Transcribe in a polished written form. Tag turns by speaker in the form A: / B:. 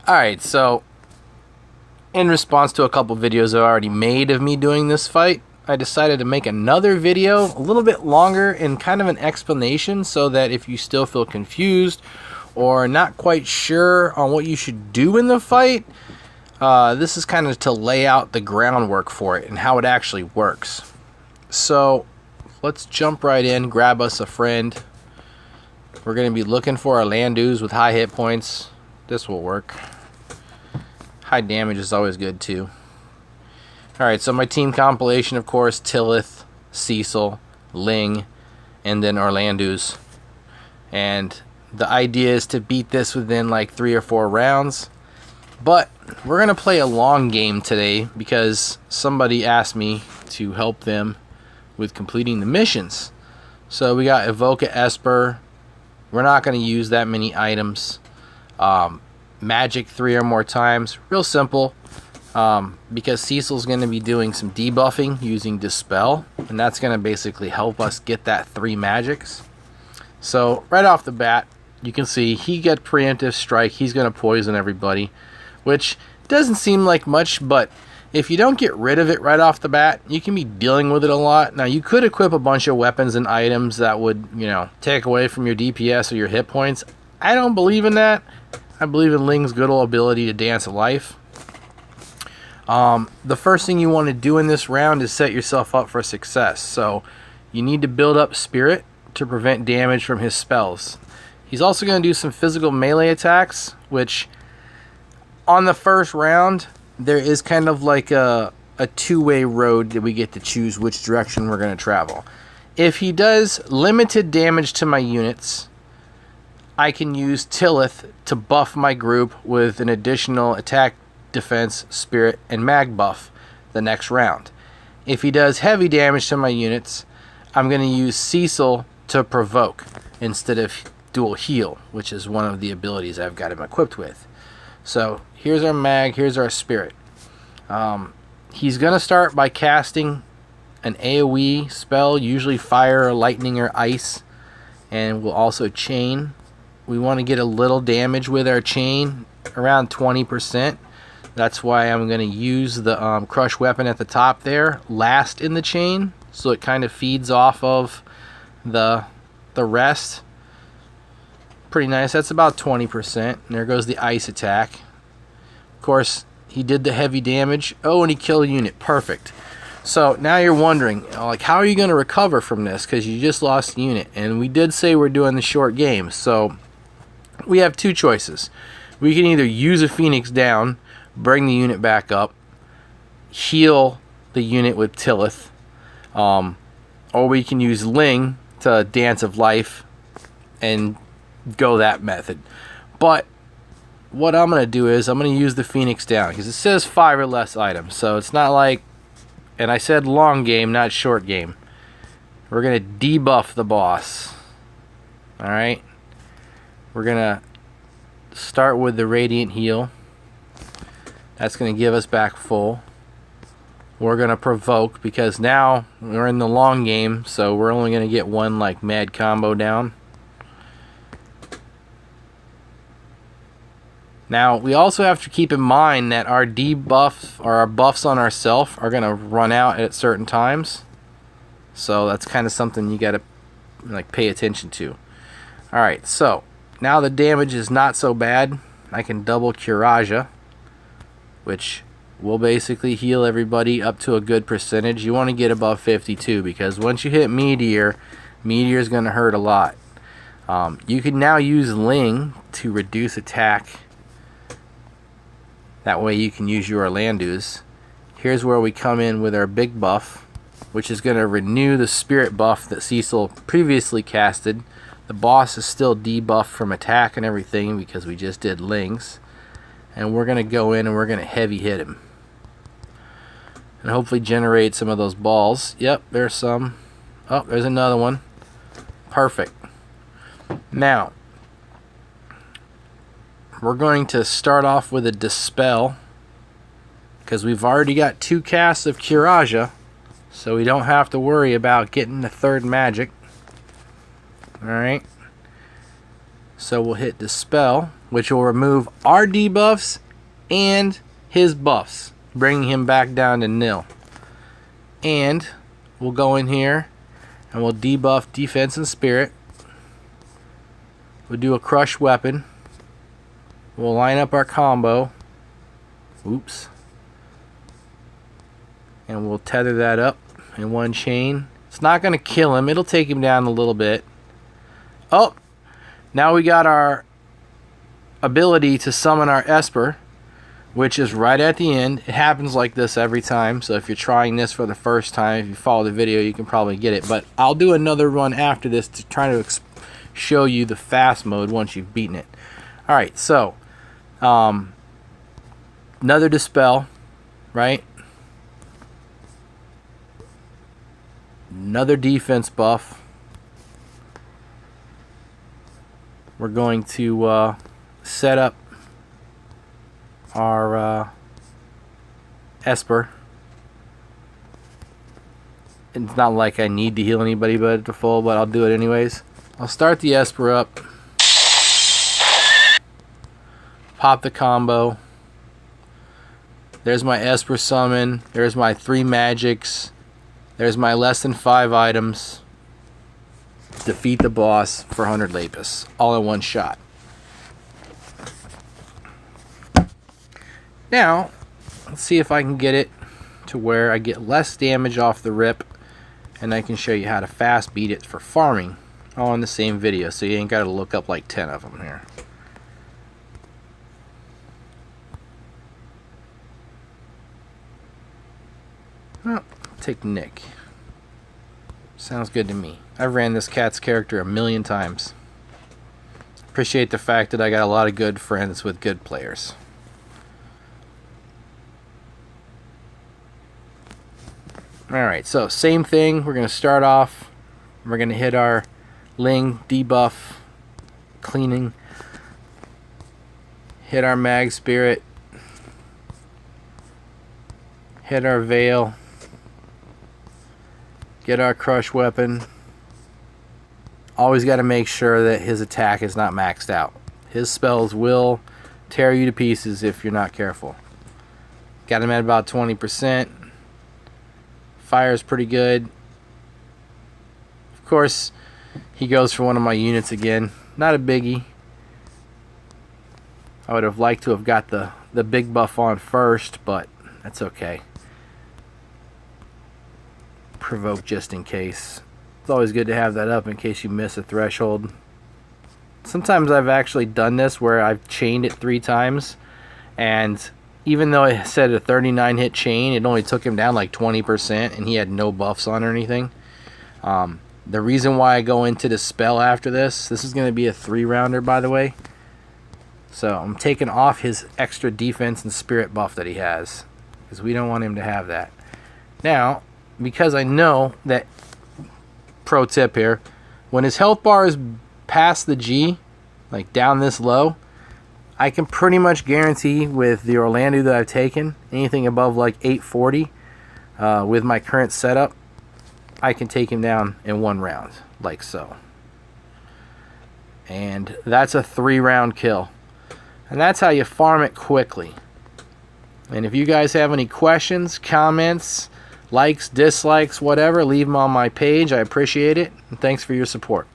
A: Alright, so in response to a couple videos I already made of me doing this fight, I decided to make another video a little bit longer and kind of an explanation, so that if you still feel confused or not quite sure on what you should do in the fight, this is kind of to lay out the groundwork for it and how it actually works. So let's jump right in, grab us a friend. We're going to be looking for our Landus with high hit points. This will work. High damage is always good too. Alright, so my team compilation, of course, Tillith, Cecil, Ling, and then Orlandus. And the idea is to beat this within like 3 or 4 rounds. But we're going to play a long game today because somebody asked me to help them with completing the missions. So we got Evoca Esper. We're not going to use that many items. Magic 3 or more times. Real simple. Because Cecil's going to be doing some debuffing using Dispel, and that's going to basically help us get that 3 magics. So right off the bat, you can see he get preemptive strike. He's going to poison everybody, which doesn't seem like much, but if you don't get rid of it right off the bat, you can be dealing with it a lot. Now you could equip a bunch of weapons and items that would, take away from your DPS or your hit points. I don't believe in that. I believe in Ling's good old ability to dance of life. The first thing you want to do in this round is set yourself up for success. So you need to build up spirit to prevent damage from his spells. He's also going to do some physical melee attacks, which on the first round there is kind of like a two-way road that we get to choose which direction we're going to travel. If he does limited damage to my units, I can use Tillith to buff my group with an additional attack, defense, spirit, and mag buff the next round. If he does heavy damage to my units, I'm going to use Cecil to provoke instead of dual heal, which is one of the abilities I've got him equipped with. So here's our mag, here's our spirit. He's going to start by casting an AoE spell, usually fire, lightning, or ice, and we'll also chain. We want to get a little damage with our chain, around 20%. That's why I'm going to use the crush weapon at the top there last in the chain, so it kind of feeds off of the rest. Pretty nice. That's about 20%. And there goes the ice attack. Of course, he did the heavy damage. Oh, and he killed a unit. Perfect. So now you're wondering, like, how are you going to recover from this? Because you just lost a unit. And we did say we're doing the short game. So we have 2 choices. We can either use a Phoenix down, bring the unit back up, heal the unit with Tillith, or we can use Ling to Dance of Life and go that method. But what I'm going to do is I'm going to use the Phoenix down because it says 5 or less items, so it's not like, and I said long game, not short game. We're going to debuff the boss. Alright, we're going to start with the Radiant Heal. That's going to give us back full. We're going to provoke because now we're in the long game, so we're only going to get 1 like mad combo down. Now we also have to keep in mind that our debuff or our buffs on ourselves are going to run out at certain times. So that's kind of something you got to like pay attention to. Alright, so now the damage is not so bad. I can double Curaja, which will basically heal everybody up to a good percentage. You want to get above 52 because once you hit Meteor is going to hurt a lot. You can now use Ling to reduce attack. That way you can use your Orlandus. Here's where we come in with our big buff, which is going to renew the spirit buff that Cecil previously casted. The boss is still debuffed from attack and everything because we just did Ling's. And we're going to go in and we're going to heavy hit him. And hopefully generate some of those balls. Yep, there's some. Oh, there's another one. Perfect. Now, we're going to start off with a Dispel because we've already got 2 casts of Curaja, so we don't have to worry about getting the 3rd magic. Alright, so we'll hit Dispel, which will remove our debuffs and his buffs, bringing him back down to nil. And we'll go in here and we'll debuff defense and spirit. We'll do a crush weapon. We'll line up our combo. Oops. And we'll tether that up in one chain. It's not going to kill him. It'll take him down a little bit. Oh, now we got our ability to summon our Esper, which is right at the end. It happens like this every time, so if you're trying this for the first time, if you follow the video, you can probably get it. But I'll do another run after this to try to show you the fast mode once you've beaten it. Alright, so another dispel, right? Another defense buff. We're going to set up our Esper. It's not like I need to heal anybody but at the full, but I'll do it anyways. I'll start the Esper up. Pop the combo. There's my Esper summon. There's my 3 magics. There's my less than 5 items. Defeat the boss for 100 lapis. All in one shot. Now, let's see if I can get it to where I get less damage off the rip, and I can show you how to fast beat it for farming all in the same video, so you ain't got to look up like 10 of them here. Well, take Nick. Sounds good to me. I've ran this cat's character 1,000,000 times. Appreciate the fact that I got a lot of good friends with good players. Alright, so same thing. We're going to start off. We're going to hit our Ling debuff, cleaning. Hit our Mag Spirit. Hit our Veil. Get our crush weapon. Always got to make sure that his attack is not maxed out. His spells will tear you to pieces if you're not careful. Got him at about 20%. Fire's pretty good. Of course, he goes for one of my units again. Not a biggie. I would have liked to have got the big buff on first, but that's okay. Provoke just in case. It's always good to have that up in case you miss a threshold. Sometimes I've actually done this where I've chained it 3 times, and even though it said a 39 hit chain, it only took him down like 20% and he had no buffs on or anything. The reason why I go into the spell after this is going to be a 3-rounder, by the way. So I'm taking off his extra defense and spirit buff that he has, because we don't want him to have that. Now, because I know that, pro tip here, when his health bar is past the G, like down this low, I can pretty much guarantee with the Orlando that I've taken, anything above like 840 with my current setup, I can take him down in 1 round, like so. And that's a 3-round kill. And that's how you farm it quickly. And if you guys have any questions, comments, likes, dislikes, whatever, leave them on my page. I appreciate it. And thanks for your support.